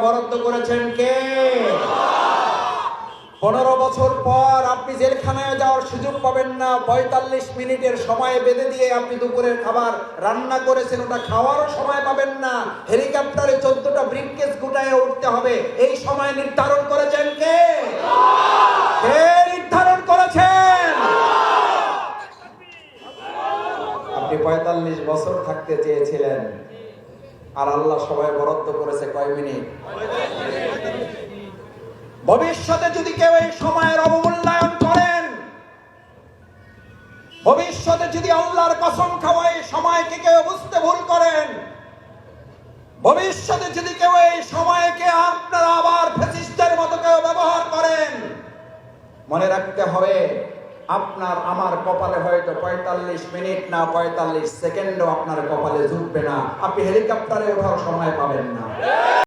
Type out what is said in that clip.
বরাদ্দ করেছেন কে? 15 বছর পর আপনি জেলখানায় যাওয়ার সুযোগ পাবেন না। 45 মিনিটের সময় বেঁধে দিয়ে আপনি দুপুরের খাবার রান্না করেছেন, ওটা খাওয়ারও সময় পাবেন না। হেলিকপ্টারে 14টা ব্রিফকেস গুটায়ে উঠতে হবে। এই সময় নির্ধারণ করেছেন কে? কে নির্ধারণ করেছেন? আপনি 45 বছর থাকতে চেয়েছিলেন, আর আল্লাহ সময় বরাদ্দ করেছে কয় মিনিট? ভবিষ্যতে যদি কেউ এই সময়ের অবমূল্যায়ন করেন, ভবিষ্যতে যদি আল্লাহর কসম খাওয়াই সময়কে কেউ বুঝতে ভুল করেন, ভবিষ্যতে যদি কেউ এই সময়কে আপনারা আবার ফ্যাসিস্টের মতো কেউ ব্যবহার করেন, মনে রাখতে হবে আপনার আমার কপালে হয়তো 45 মিনিট না 45 সেকেন্ডও আপনার কপালে জুটবে না। আপনি হেলিকপ্টারে ওঠার সময় পাবেন না।